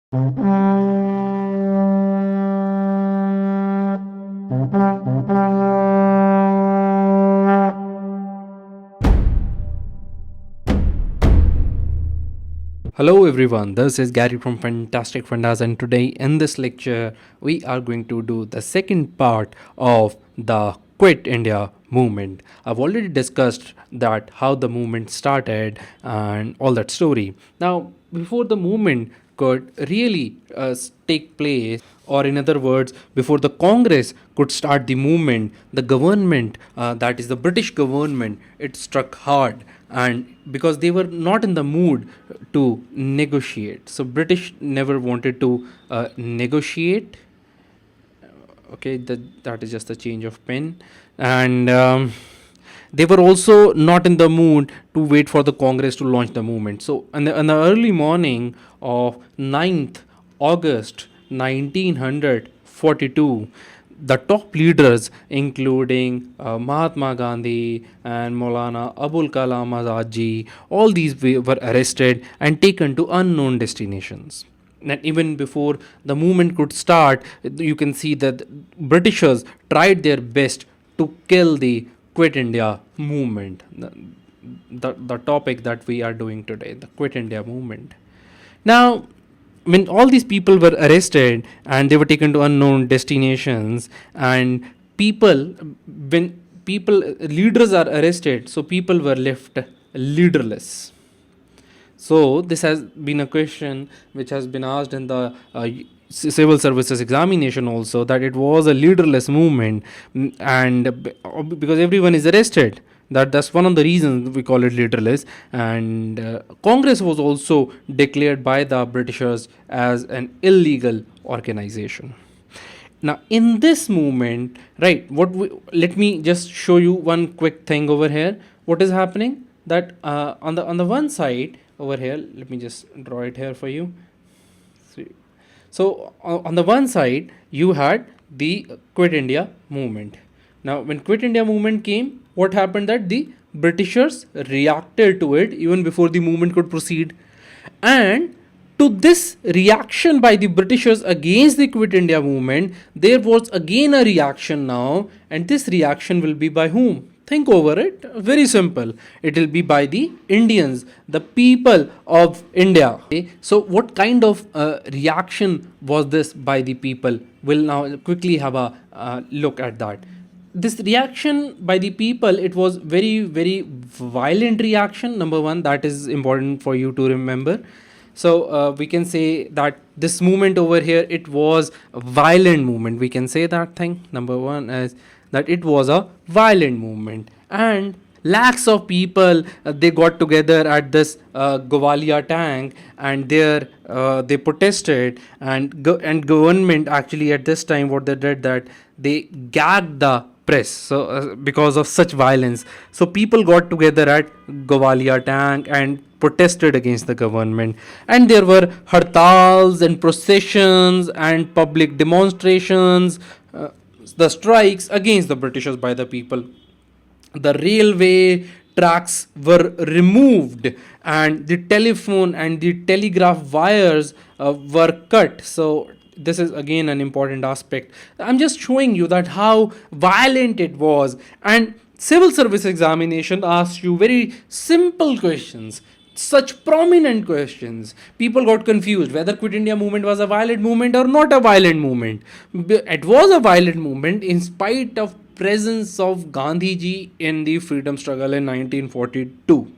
Hello everyone, this is Gary from Fantastic Fundas, and today in this lecture we are going to do the second part of the Quit India movement. I've already discussed that how the movement started and all that story. Now, before the movement could really take place, or in other words, before the Congress could start the movement, the government, that is the British government, it struck hard, and because they were not in the mood to negotiate, so British never wanted to negotiate. Okay, that is just a change of pen. And they were also not in the mood to wait for the Congress to launch the movement. So in the early morning of 9th August 1942, the top leaders, including Mahatma Gandhi and Maulana Abul Kalam Azad ji, all these were arrested and taken to unknown destinations. And even before the movement could start, you can see that Britishers tried their best to kill the Quit India movement, the topic that we are doing today, the Quit India movement. Now, when all these people were arrested and they were taken to unknown destinations, and people, when people, leaders are arrested, so people were left leaderless. So this has been a question which has been asked in the civil services examination also, that it was a leaderless movement. And because everyone is arrested, that's one of the reasons we call it leaderless. And Congress was also declared by the Britishers as an illegal organization. Now in this movement, right, let me just show you one quick thing over here. What is happening, that on the one side over here, let me just draw it here for you. So on the one side you had the Quit India movement. Now when Quit India movement came, what happened, that the Britishers reacted to it even before the movement could proceed. And to this reaction by the Britishers against the Quit India movement, there was again a reaction now, and this reaction will be by whom? Think over it. Very simple. It will be by the Indians, the people of India. Okay? So, what kind of reaction was this by the people? We'll now quickly have a look at that. This reaction by the people, it was very, very violent reaction. Number one, that is important for you to remember. So we can say that this movement over here, it was a violent movement. We can say that thing. Number one is that it was a violent movement, and lakhs of people, they got together at this Govalia tank, and there they protested, and government actually at this time, what they did, that they gagged the press. So because of such violence, so people got together at Govalia tank and protested against the government, and there were hartals and processions and public demonstrations, the strikes against the Britishers by the people. The railway tracks were removed, and the telephone and the telegraph wires were cut. So this is again an important aspect. I'm just showing you that how violent it was. And civil service examination asks you very simple questions, such prominent questions. People got confused whether Quit India movement was a violent movement or not a violent movement. It was a violent movement in spite of presence of Gandhi Ji in the freedom struggle in 1942,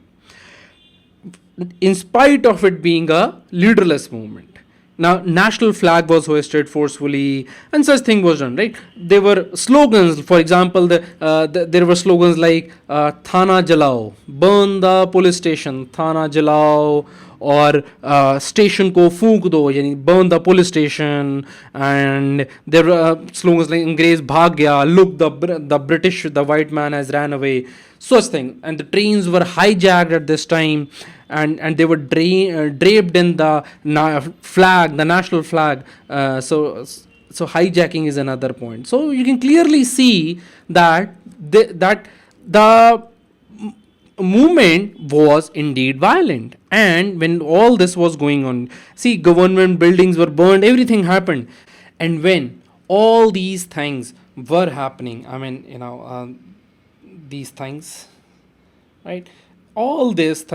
in spite of it being a leaderless movement. Now, national flag was hoisted forcefully, and such thing was done. Right? There were slogans. For example, there were slogans like "Thana Jalao," burn the police station, "Thana Jalao," or "Station ko फूंक दो," यानी burn the police station. And there were slogans like "Angrez bhag gaya," look, the British, the white man has ran away. Such thing. And the trains were hijacked at this time, and they were draped in the flag, the national flag. So hijacking is another point. So you can clearly see that the movement was indeed violent. And when all this was going on, see, government buildings were burned, everything happened. And when all these things were happening, I mean, these things, right? All this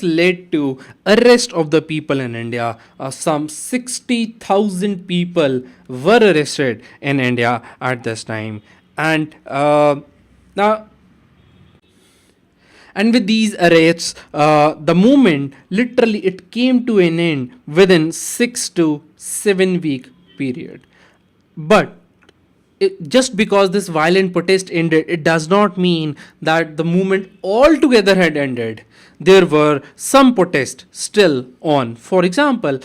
led to arrest of the people in India. Some 60,000 people were arrested in India at this time. And now, and with these arrests, the movement literally it came to an end within 6 to 7 week period. But just because this violent protest ended, it does not mean that the movement altogether had ended. There were some protests still on. For example,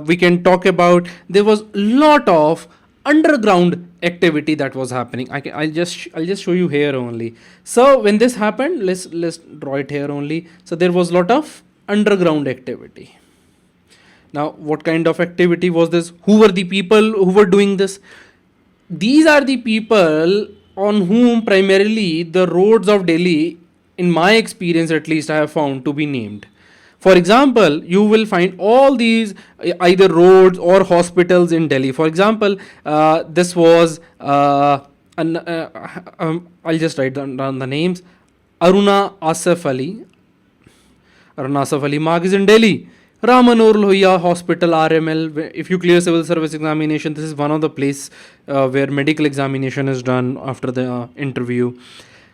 we can talk about there was a lot of underground activity that was happening. I'll just show you here only. So when this happened, let's draw it here only. So there was a lot of underground activity. Now, what kind of activity was this? Who were the people who were doing this? These are the people on whom primarily the roads of Delhi, in my experience at least, I have found to be named. For example, you will find all these either roads or hospitals in Delhi. For example, this was, I'll just write down the names. Aruna Asif Ali. Aruna Asif Ali Marg is in Delhi. Manohar Lohia Hospital RML. If you clear civil service examination, this is one of the place where medical examination is done after the interview.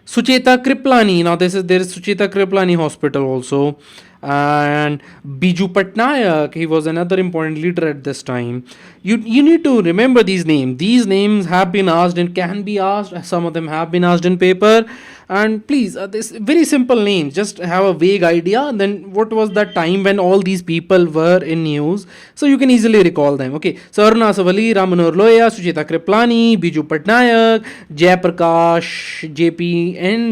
Sucheta Kriplani. Now there is Sucheta Kriplani Hospital also. And Biju Patnaik, he was another important leader at this time. You need to remember these names. These names have been asked and can be asked. Some of them have been asked in paper. And please, this very simple names. Just have a vague idea. And then what was that time when all these people were in news? So you can easily recall them. Okay. So Aruna Savali, Manohar Lohia, Sucheta Kriplani, Biju Patnaik, Jaiprakash,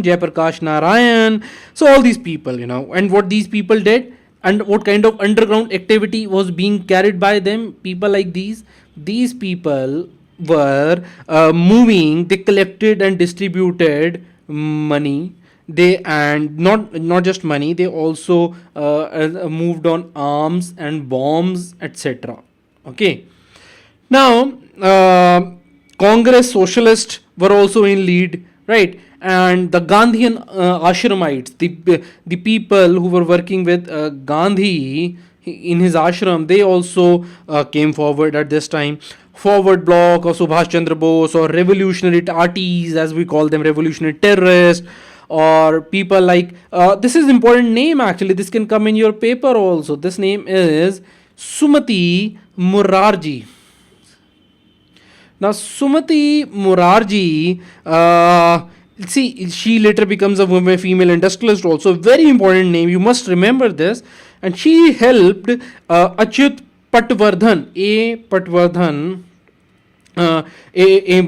Jaiprakash Narayan. So all these people, and what these people did and what kind of underground activity was being carried by them, people like these people were moving, they collected and distributed money. They, and not just money, they also moved on arms and bombs, etc. Okay. Now, Congress socialists were also in lead, right? And the Gandhian ashramites, the people who were working with Gandhi in his ashram, they also came forward at this time. Forward bloc or Subhash Chandra Bose or revolutionary arties, as we call them, revolutionary terrorists, or people like this is important name actually. This can come in your paper also. This name is Sumati Morarji. Now, Sumati Morarji, see, she later becomes a woman, female industrialist also. Very important name. You must remember this. And she helped Achyut Patwardhan,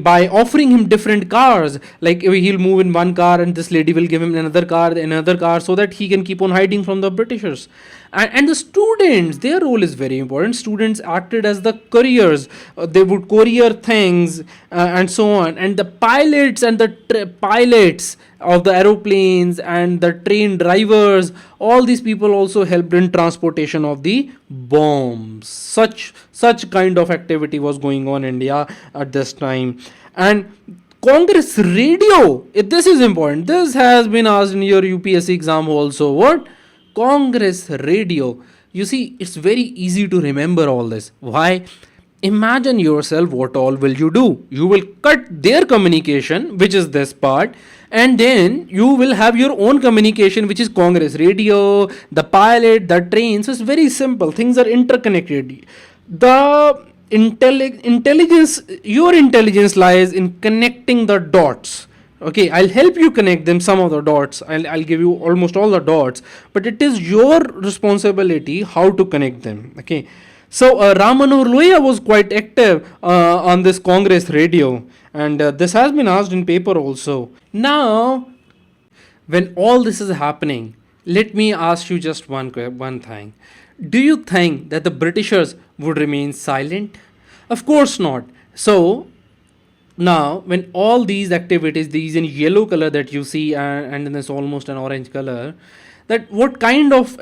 by offering him different cars. Like he'll move in one car and this lady will give him another car, so that he can keep on hiding from the Britishers. And the students, their role is very important. Students acted as the couriers. They would courier things and so on. And the pilots and the pilots of the aeroplanes and the train drivers, all these people also helped in transportation of the bombs. Such kind of activity was going on in India at this time. And Congress radio, this is important. This has been asked in your UPSC exam also. What? Congress radio. You see, it's very easy to remember all this. Why? Imagine yourself, what all will you do? You will cut their communication, which is this part, and then you will have your own communication, which is Congress radio, the pilot, the train. So it's very simple. Things are interconnected. The intelligence, your intelligence lies in connecting the dots. Okay, I'll help you connect them, some of the dots. I'll give you almost all the dots, but it is your responsibility how to connect them. Okay, so Manohar Lohia was quite active on this Congress radio, and this has been asked in paper also. Now, when all this is happening, let me ask you just one thing. Do you think that the Britishers would remain silent? Of course not. So Now, when all these activities, these in yellow color that you see, and then there's almost an orange color, that what kind of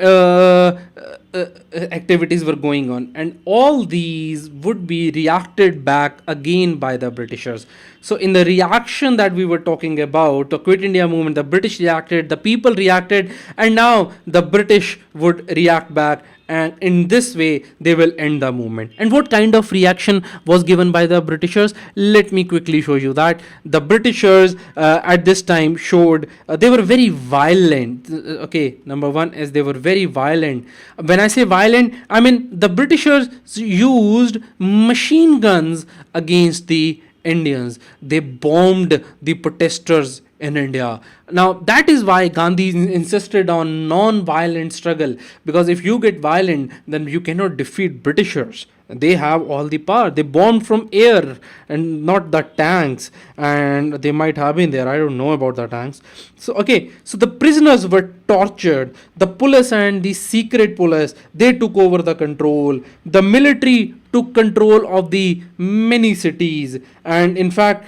activities were going on, and all these would be reacted back again by the Britishers. So in the reaction that we were talking about, the Quit India movement, the British reacted, the people reacted, and now the British would react back, and in this way they will end the movement. And what kind of reaction was given by the Britishers? Let me quickly show you that. The Britishers at this time showed they were very violent. Okay, number one is they were very violent. When I say violent, I mean the Britishers used machine guns against the Indians. They bombed the protesters in India. Now that is why Gandhi insisted on non-violent struggle, because if you get violent, then you cannot defeat Britishers. They have all the power. They bombed from air and not the tanks, and they might have been there. I don't know about the tanks. So okay, so the prisoners were tortured. The police and the secret police, they took over the control. The military took control of the many cities, and in fact,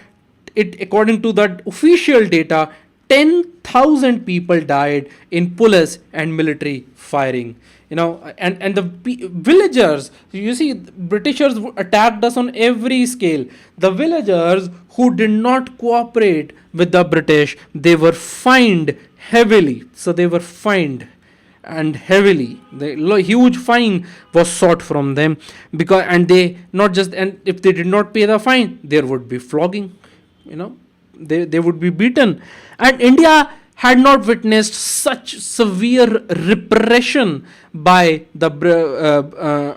it, according to that official data, 10,000 people died in police and military firing. And the villagers, you see, Britishers attacked us on every scale. The villagers who did not cooperate with the British, they were fined heavily. So they were fined and heavily. The huge fine was sought from them, because, and they not just, and if they did not pay the fine, there would be flogging. They would be beaten. And India had not witnessed such severe repression by the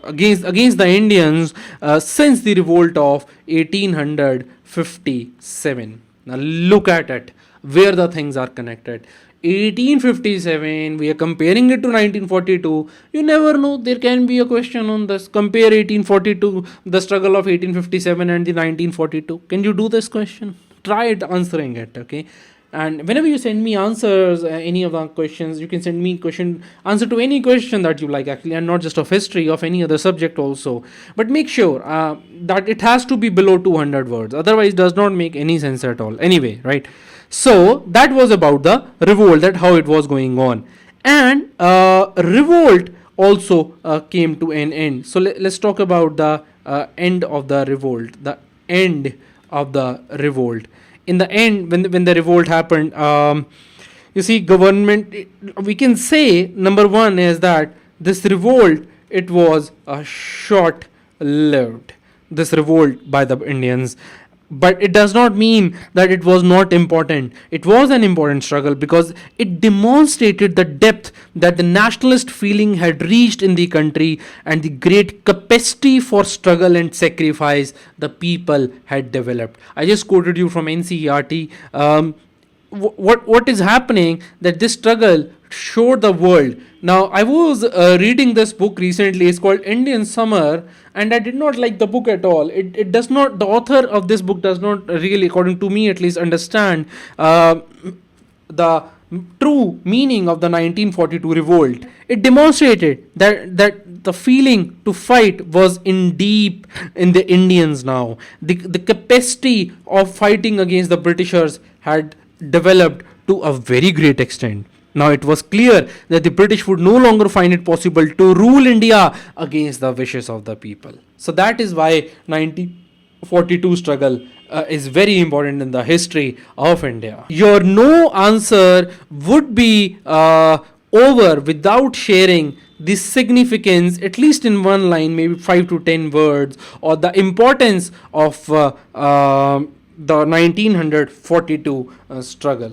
against the Indians since the revolt of 1857. Now look at it, where the things are connected. 1857, we are comparing it to 1942. You never know, there can be a question on this. Compare 1842, the struggle of 1857, and the 1942. Can you do this question? Try it answering it, okay? And whenever you send me answers, any of the questions, you can send me answer to any question that you like, actually, and not just of history, of any other subject also. But make sure that it has to be below 200 words. Otherwise, it does not make any sense at all. Anyway, right? So that was about the revolt, that how it was going on. And revolt also came to an end. So let's talk about the end of the revolt. The end of the revolt. In the end, when the revolt happened, you see, government, we can say, number one is that this revolt, it was short-lived, this revolt by the Indians. But it does not mean that it was not important. It was an important struggle, because it demonstrated the depth that the nationalist feeling had reached in the country, and the great capacity for struggle and sacrifice the people had developed. I just quoted you from NCERT. What is happening, that this struggle showed the world. Now, I was reading this book recently. It's called Indian Summer, and I did not like the book at all. It does not, the author of this book does not really, according to me at least, understand the true meaning of the 1942 revolt. It demonstrated that the feeling to fight was in deep in the Indians now. The capacity of fighting against the Britishers had developed to a very great extent. Now it was clear that the British would no longer find it possible to rule India against the wishes of the people. So that is why 1942 struggle is very important in the history of India. Your no answer would be over without sharing the significance, at least in one line, maybe 5 to 10 words, or the importance of the 1942 struggle.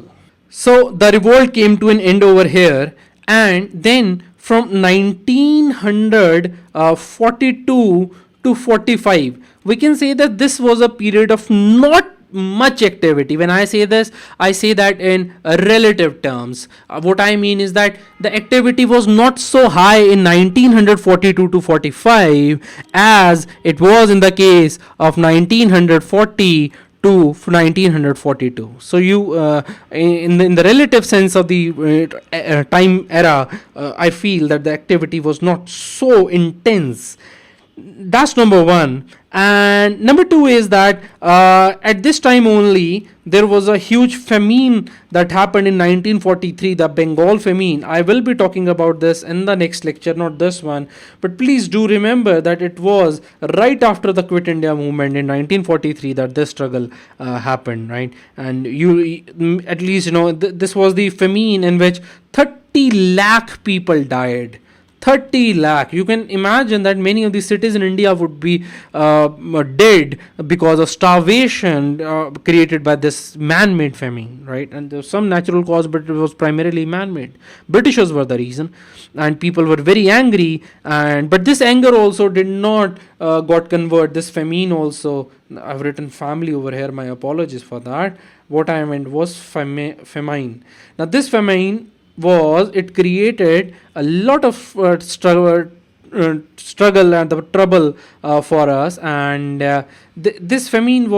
So the revolt came to an end over here, and then from 1942 to 45, we can say that this was a period of not much activity. When I say this, I say that in relative terms. What I mean is that the activity was not so high in 1942 to 45 as it was in the case of 1940 to 1942. So you in the relative sense of the time era, I feel that the activity was not so intense. That's number one. And number two is that at this time only there was a huge famine that happened in 1943, the Bengal famine. I will be talking about this in the next lecture, not this one, but please do remember that it was right after the Quit India movement in 1943 that this struggle happened, right? And at least this was the famine in which 30 lakh people died. 30 lakh. You can imagine that many of the cities in India would be dead because of starvation created by this man-made famine, right? And there's some natural cause, but it was primarily man-made. Britishers were the reason, and people were very angry. But this anger also did not got convert. This famine also. I've written family over here. My apologies for that. What I meant was famine. Now this famine it created a lot of struggle and the trouble for us, and this famine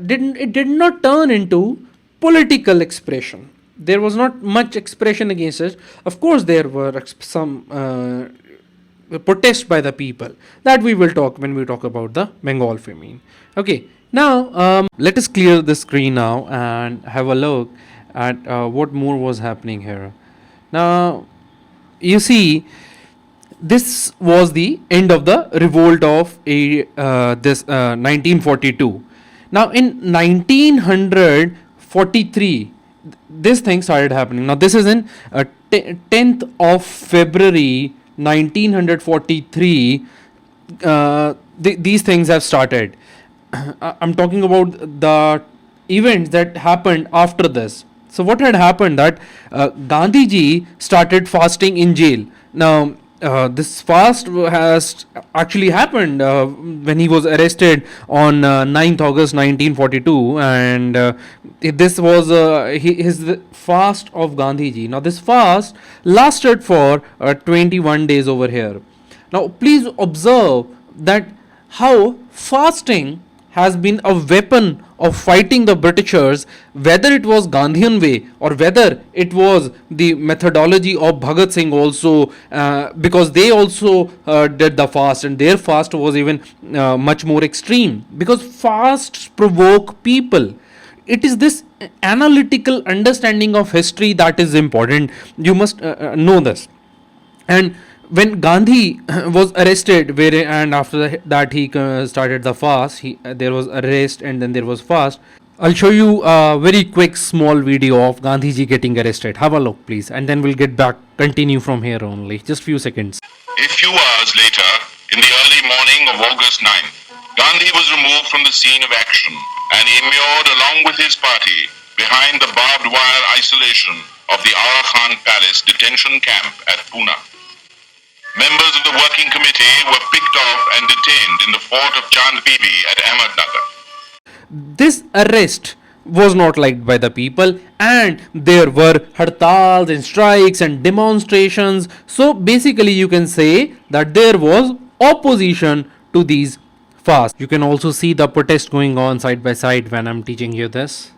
did not turn into political expression. There was not much expression against it. Of course there were some protest by the people, that we will talk when we talk about the Bengal famine. Okay, now let us clear the screen now and have a look at what more was happening here. Now, you see, this was the end of the revolt of 1942. Now, in 1943, this thing started happening. Now, this is in 10th of February 1943. These things have started. I'm talking about the events that happened after this. So what had happened that Gandhi Ji started fasting in jail. Now this fast has actually happened when he was arrested on 9th August 1942, and this was his fast of Gandhi Ji. Now this fast lasted for 21 days over here. Now please observe that how fasting has been a weapon of fighting the Britishers, whether it was Gandhian way or whether it was the methodology of Bhagat Singh also, because they also did the fast, and their fast was even much more extreme, because fasts provoke people. It is this analytical understanding of history that is important. You must know this. And when Gandhi was arrested, and after that he started the fast, there was arrest and then there was fast. I'll show you a very quick small video of Gandhi Ji getting arrested. Have a look, please, and then we'll get back, continue from here only. Just few seconds. A few hours later, in the early morning of August 9th, Gandhi was removed from the scene of action and immured along with his party behind the barbed wire isolation of the Aga Khan Palace detention camp at Pune. Members of the working committee were picked off and detained in the fort of Chand Bibi at Ahmednagar. This arrest was not liked by the people, and there were hartals and strikes and demonstrations. So basically you can say that there was opposition to these fasts. You can also see the protest going on side by side when I'm teaching you this.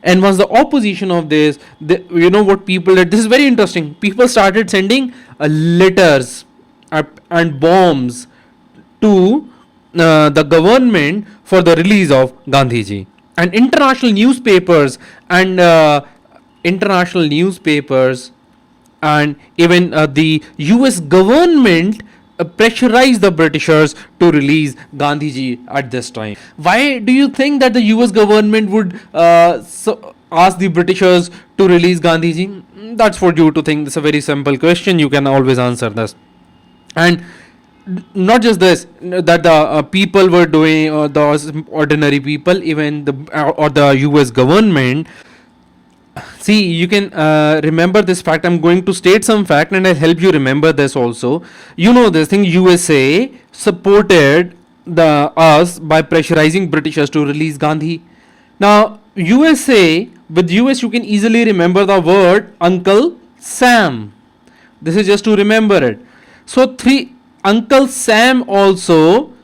And once the opposition of this, you know what people did? This is very interesting. People started sending letters and bombs to the government for the release of Gandhi Ji. And international newspapers and even the US government pressurized the Britishers to release Gandhi Ji at this time. Why do you think that the US government would ask the Britishers to release Gandhi Ji? That's for you to think. It's a very simple question. You can always answer this. And not just this, that the people were doing, the ordinary people, even the US government. See, you can remember this fact. I'm going to state some fact and I'll help you remember this also. You know this thing, USA supported us by pressurizing Britishers to release Gandhi. Now, USA, with US you can easily remember the word Uncle Sam. This is just to remember it. So, Uncle Sam also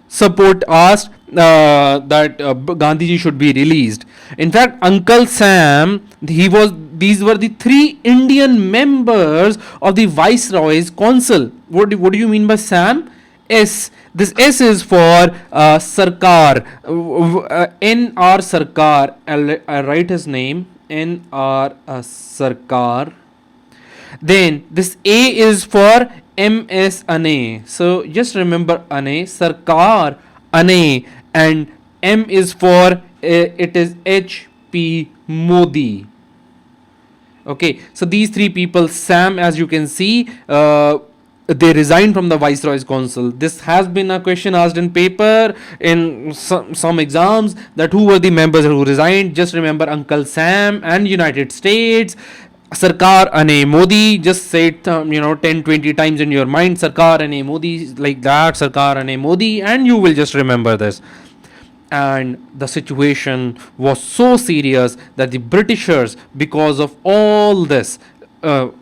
asked that Gandhi should be released. In fact, Uncle Sam, these were the 3 Indian members of the Viceroy's Council. What do you mean by Sam? S. This S is for Sarkar. N.R. Sarkar. I'll write his name. N.R. Sarkar. Then this A is for MS Ane. So just remember Ane, Sarkar Ane, and M is for it is HP Modi. Okay, so these three people, Sam, as you can see, they resigned from the Viceroy's Council. This has been a question asked in paper in some exams, that who were the members who resigned. Just remember Uncle Sam and United States. Sarkar Ane Modi, just say it 10-20 times in your mind, Sarkar Ane Modi, like that, Sarkar Ane Modi, and you will just remember this. And the situation was so serious that the Britishers, because of all this, the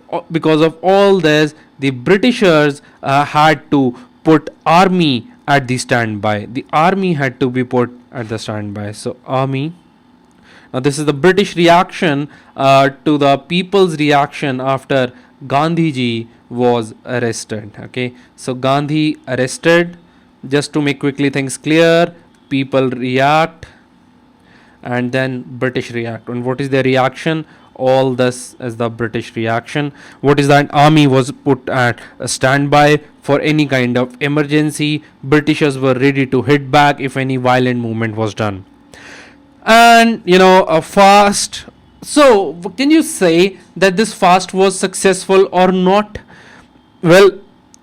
Britishers had to put army at the standby. The army had to be put at the standby. So army. Now this is the British reaction to the people's reaction after Gandhi Ji was arrested. Okay, so Gandhi arrested. Just to make quickly things clear, people react and then British react. And what is their reaction? All this is the British reaction. What is that? Army was put at a standby for any kind of emergency. Britishers were ready to hit back if any violent movement was done. And a fast. So can you say that this fast was successful or not? Well,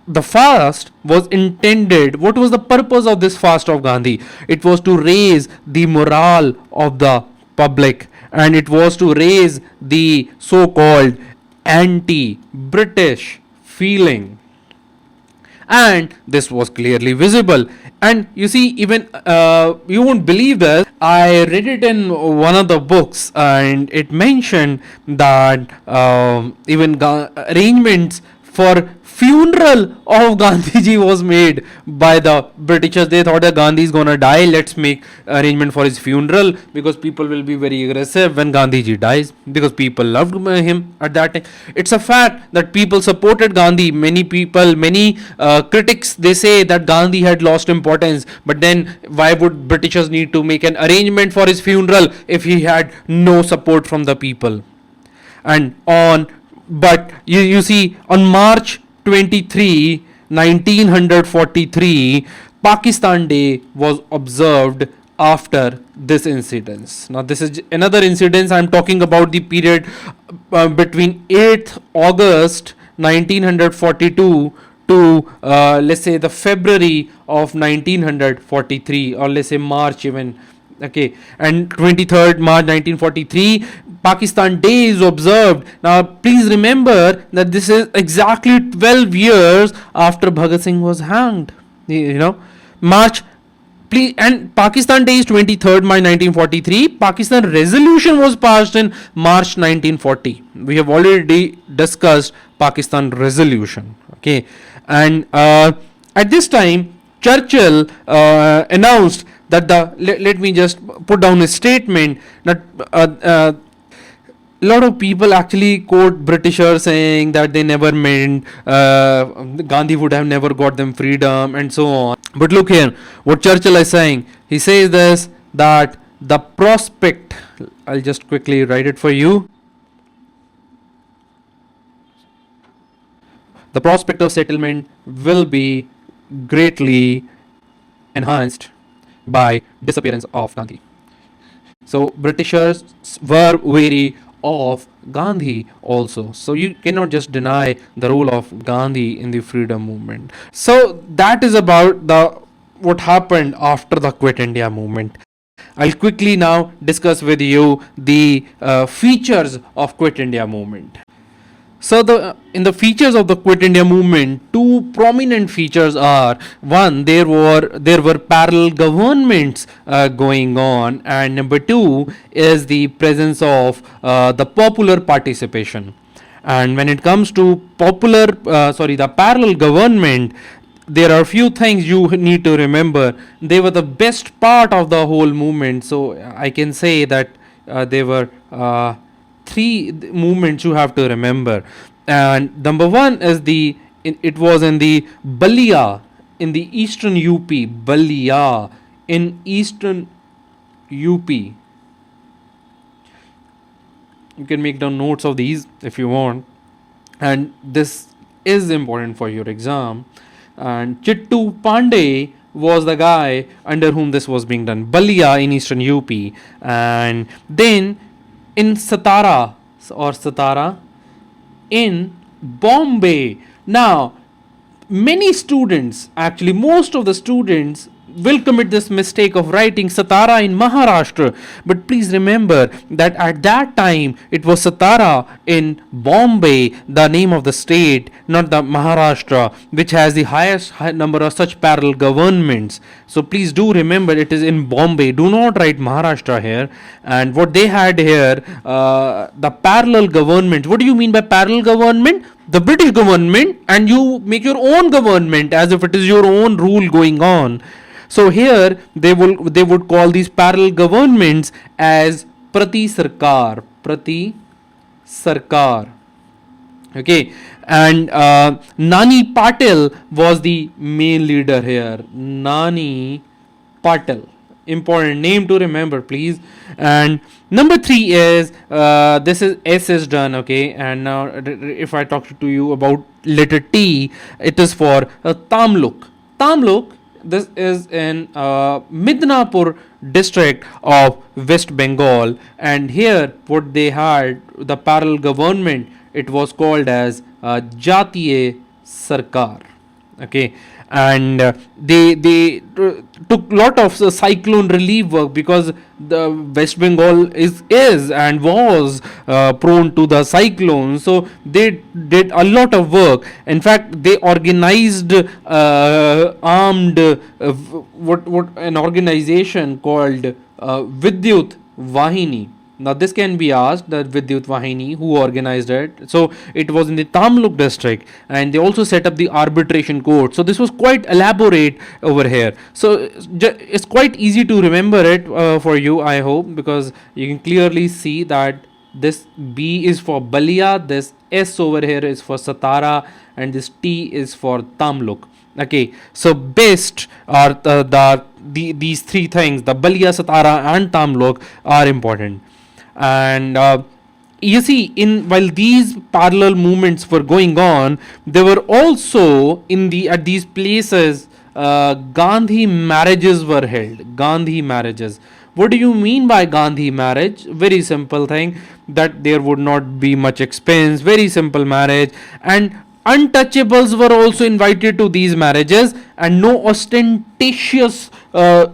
the fast was intended. What was the purpose of this fast of Gandhi? It was to raise the morale of the public, and it was to raise the so-called anti-British feeling. And this was clearly visible. And you see, even you won't believe this, I read it in one of the books, and it mentioned that even arrangements for funeral of Gandhiji was made by the Britishers. They thought that Gandhi is gonna die, let's make arrangement for his funeral, because people will be very aggressive when Gandhiji dies, because people loved him at that time. It's a fact that people supported Gandhi. Many people, many critics, they say that Gandhi had lost importance, but then why would Britishers need to make an arrangement for his funeral if he had no support from the people? And on, but you see, on March 23, 1943, Pakistan Day was observed after this incident. Now this is another incident. I'm talking about the period between 8th August 1942 to let's say the February of 1943, or let's say March even. Okay, and 23rd March 1943, Pakistan Day is observed. Now please remember that this is exactly 12 years after Bhagat Singh was hanged. March, please, and Pakistan Day is 23rd March 1943. Pakistan resolution was passed in March 1940. We have already discussed Pakistan resolution. Okay, and at this time Churchill announced that let me just put down a statement that a lot of people actually quote Britishers saying that they never meant Gandhi would have never got them freedom and so on. But look here, what Churchill is saying. He says this, that the prospect, I'll just quickly write it for you. The prospect of settlement will be greatly enhanced by disappearance of Gandhi. So Britishers were wary of Gandhi also. So you cannot just deny the role of Gandhi in the freedom movement. So that is about what happened after the Quit India movement. I'll quickly now discuss with you the features of Quit India movement. So in the features of the Quit India movement, two prominent features are: one, there were parallel governments going on, and number two is the presence of the popular participation. And when it comes to the parallel government, there are a few things you need to remember. They were the best part of the whole movement. So I can say that they were three movements you have to remember. And number one is it was in the Balia in the eastern UP, Balia, in eastern UP. You can make down notes of these if you want, and this is important for your exam. And Chittu Pandey was the guy under whom this was being done. Balia in eastern UP, and then in Satara in Bombay. Now, many students, actually most of the students, will commit this mistake of writing Satara in Maharashtra. But please remember that at that time it was Satara in Bombay, the name of the state, not the Maharashtra, which has the highest number of such parallel governments. So please do remember it is in Bombay. Do not write Maharashtra here. And what they had here, the parallel government. What do you mean by parallel government? The British government, and you make your own government as if it is your own rule going on. So here they would call these parallel governments as Prati Sarkar. Okay, and Nani Patil was the main leader here. Nani Patil, important name to remember, please. And number 3 is this is S is done. Okay, and now if I talk to you about letter T, it is for Tamluk. This is in Midnapur district of West Bengal, and here what they had, the parallel government, it was called as Jatiye Sarkar. Okay, and they took lot of cyclone relief work, because the West Bengal is and was prone to the cyclone. So they did a lot of work. In fact, they organized armed what an organization called Vidyut Vahini. Now this can be asked, that Vidyut Vahini, who organized it. So it was in the Tamluk district, and they also set up the arbitration court. So this was quite elaborate over here. So it's quite easy to remember it for you, I hope, because you can clearly see that this B is for Balia, this S over here is for Satara, and this T is for Tamluk. Okay, so best are these 3 things, the Balia, Satara and Tamluk, are important. And you see, while these parallel movements were going on, there were also at these places Gandhi marriages were held. Gandhi marriages. What do you mean by Gandhi marriage? Very simple thing, that there would not be much expense. Very simple marriage, and untouchables were also invited to these marriages, and no ostentatious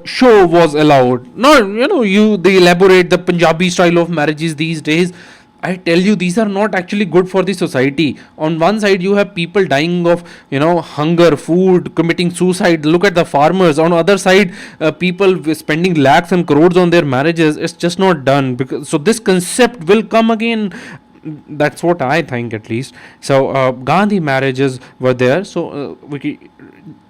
show was allowed. They elaborate the Punjabi style of marriages these days. I tell you, these are not actually good for the society. On one side, you have people dying of hunger, food, committing suicide. Look at the farmers. On the other side, people spending lakhs and crores on their marriages. It's just not done. So this concept will come again. That's what I think, at least. So Gandhi marriages were there. So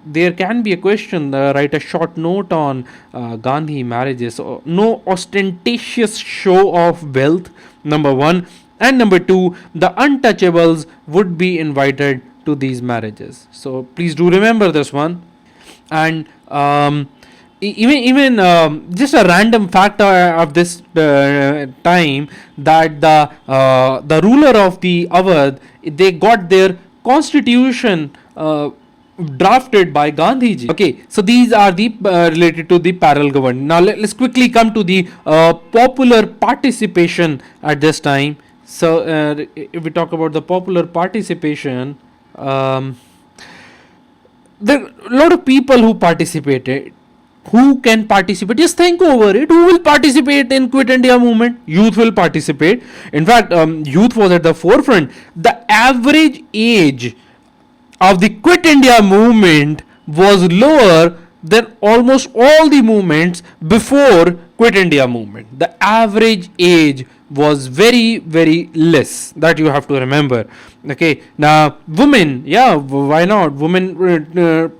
there can be a question. Write a short note on Gandhi marriages. So no ostentatious show of wealth, number 1, and number 2, the untouchables would be invited to these marriages. So please do remember this one. And even just a random fact of this time, that the ruler of the Awadh, they got their constitution drafted by Gandhi Ji. Okay, so these are the related to the parallel government. Now let's quickly come to the popular participation at this time. So if we talk about the popular participation, there are a lot of people who participated. Who can participate? Just think over it. Who will participate in Quit India movement? Youth will participate. In fact, youth was at the forefront. The average age of the Quit India movement was lower than almost all the movements before Quit India movement. The average age was very, very less. That you have to remember. Okay, now women, why not? Women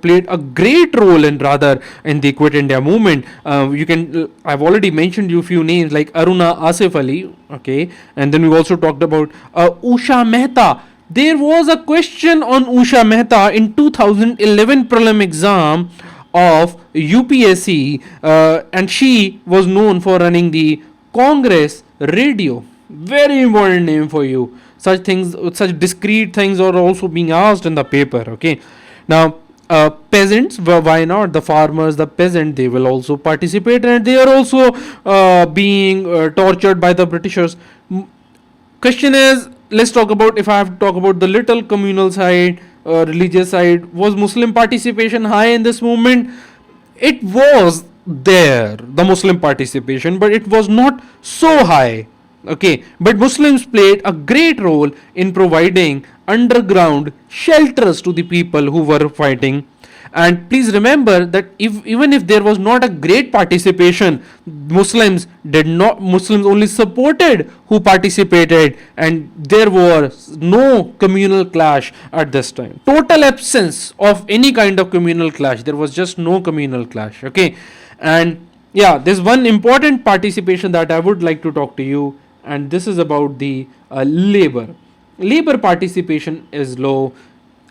played a great role in the Quit India movement. I've already mentioned you a few names like Aruna, Asif Ali. Okay, and then we also talked about Usha Mehta. There was a question on Usha Mehta in 2011 prelim exam of UPSC, and she was known for running the Congress radio. Very important name for you. Such things, such discrete things are also being asked in the paper. Okay, now peasants, why not? The farmers, the peasant, they will also participate, and they are also being tortured by the Britishers. Question is, let's talk about, if I have to talk about the little communal side, religious side, was Muslim participation high in this movement? It was there, the Muslim participation, but it was not so high. Okay, but Muslims played a great role in providing underground shelters to the people who were fighting. And please remember that even if there was not a great participation, Muslims only supported who participated, and there was no communal clash at this time. Total absence of any kind of communal clash. There was just no communal clash. Okay, and yeah, there's one important participation that I would like to talk to you, and this is about the labor. Labor participation is low.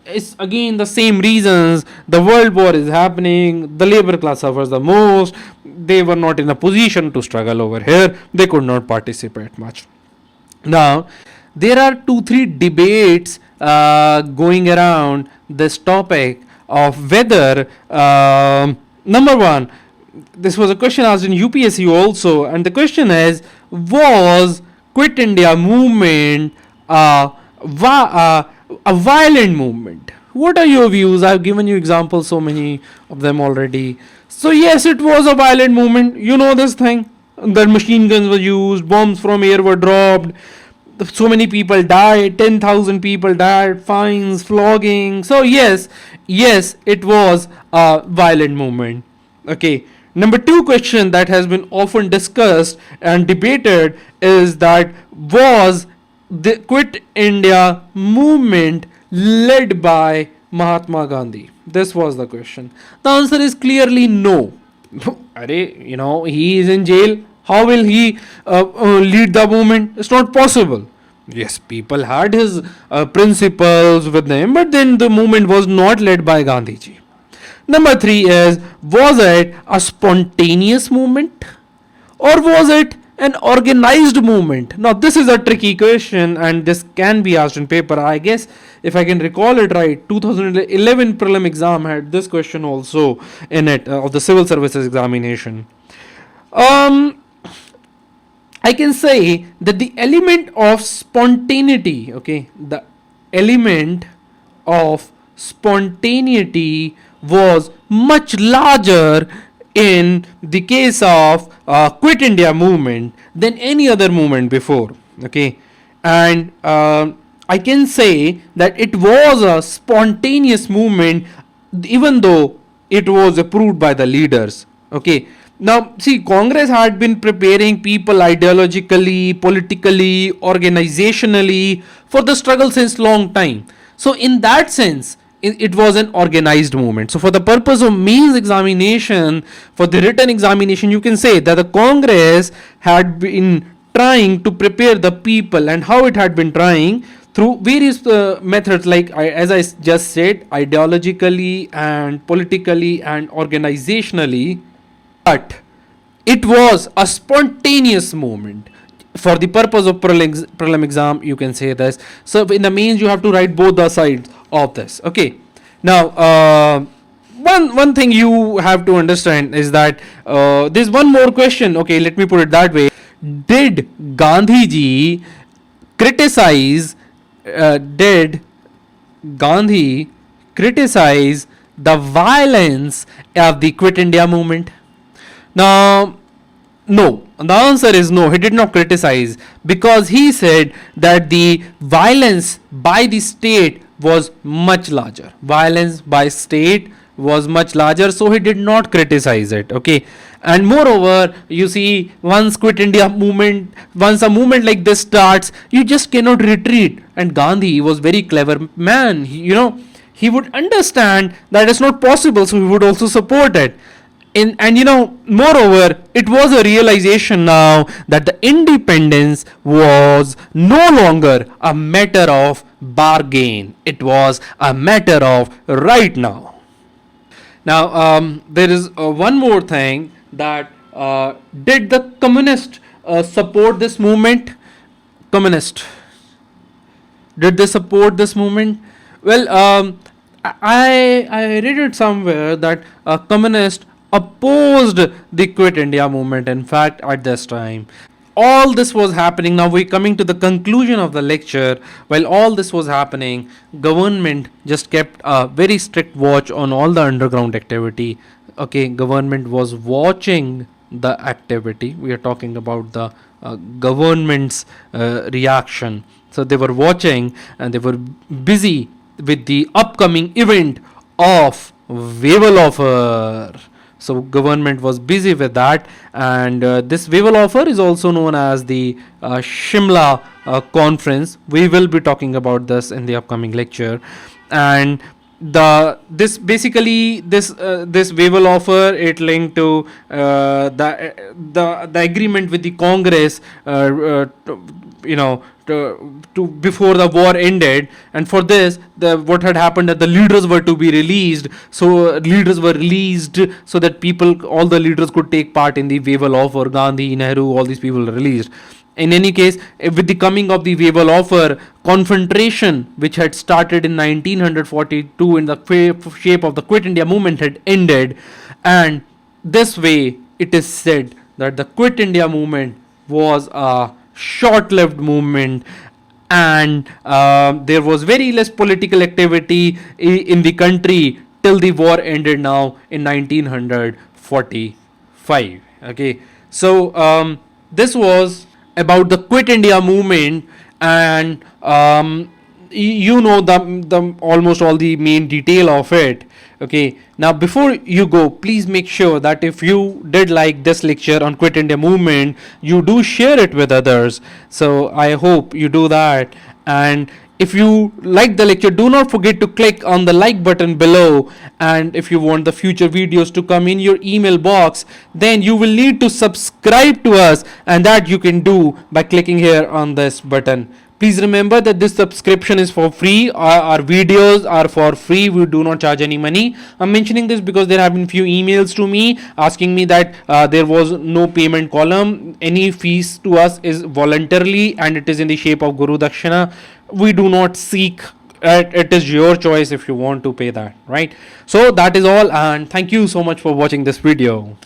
It's again the same reasons. The world war is happening, the labor class suffers the most. They were not in a position to struggle over here, they could not participate much. Now there are 2-3 debates going around this topic of whether number one, this was a question asked in UPSC also, and the question is, was Quit India movement a violent movement? What are your views? I've given you examples, so many of them already. So yes, it was a violent movement. You know this thing. The machine guns were used, bombs from air were dropped, so many people died, 10,000 people died, fines, flogging. So yes, it was a violent movement. Okay. Number two question that has been often discussed and debated is that, was the Quit India movement led by Mahatma Gandhi? This was the question. The answer is clearly no. He is in jail. How will he lead the movement? It's not possible. Yes, people had his principles with them, but then the movement was not led by Gandhi ji. Number three is, was it a spontaneous movement or was it an organized movement? Now this is a tricky question, and this can be asked in paper. I guess if I can recall it right, 2011 prelim exam had this question also in it, of the civil services examination. I can say that the element of spontaneity, okay, the element of spontaneity was much larger in the case of Quit India movement than any other movement before. Okay, and I can say that it was a spontaneous movement, even though it was approved by the leaders. Okay, now see, Congress had been preparing people ideologically, politically, organizationally for the struggle since long time. So in that sense, it was an organized movement. So for the purpose of mains examination, for the written examination, you can say that the Congress had been trying to prepare the people, and how it had been trying through various methods, like as I just said, ideologically and politically and organizationally. But it was a spontaneous movement. For the purpose of prelim exam, you can say this. So in the mains, you have to write both the sides of this. Okay, now one thing you have to understand is that there's one more question. Okay, let me put it that way. Did Gandhi Ji criticize did Gandhi criticize the violence of the Quit India movement? Now, no. The answer is no. He did not criticize, because he said that the violence by the state was much larger. Violence by state was much larger, so he did not criticize it. Okay, and moreover, you see, once a movement like this starts, you just cannot retreat. And Gandhi was very clever man. He would understand that it's not possible, so he would also support it. Moreover, it was a realization now that the independence was no longer a matter of bargain. It was a matter of right now. Now, there is one more thing that did the communist support this movement? Communist, did they support this movement? Well, I read it somewhere that communists opposed the Quit India movement. In fact, at this time, all this was happening. Now we're coming to the conclusion of the lecture. While all this was happening, government just kept a very strict watch on all the underground activity. Okay, government was watching the activity. We are talking about the government's reaction. So they were watching and they were busy with the upcoming event of waiver offer. So government was busy with that, and this waiver offer is also known as the Shimla conference. We will be talking about this in the upcoming lecture. And this waiver offer, it linked to the agreement with the Congress, to before the war ended. And for this, what had happened, that the leaders were to be released. So leaders were released so that all the leaders could take part in the waiver offer. Gandhi, Nehru, all these people were released. In any case, with the coming of the waiver offer, confrontation which had started in 1942 in the shape of the Quit India movement had ended. And this way, it is said that the Quit India movement was a short-lived movement, and there was very less political activity in the country till the war ended now in 1945. Okay, so this was about the Quit India movement, and you know the almost all the main detail of it. Okay, now before you go, please make sure that if you did like this lecture on Quit India movement, you do share it with others. So I hope you do that. And if you like the lecture, do not forget to click on the like button below. And if you want the future videos to come in your email box, then you will need to subscribe to us, and that you can do by clicking here on this button. Please remember that this subscription is for free. Our videos are for free. We do not charge any money. I'm mentioning this because there have been few emails to me asking me that there was no payment column. Any fees to us is voluntarily, and it is in the shape of Guru Dakshina. We do not seek it is your choice if you want to pay that, right? So that is all, and thank you so much for watching this video.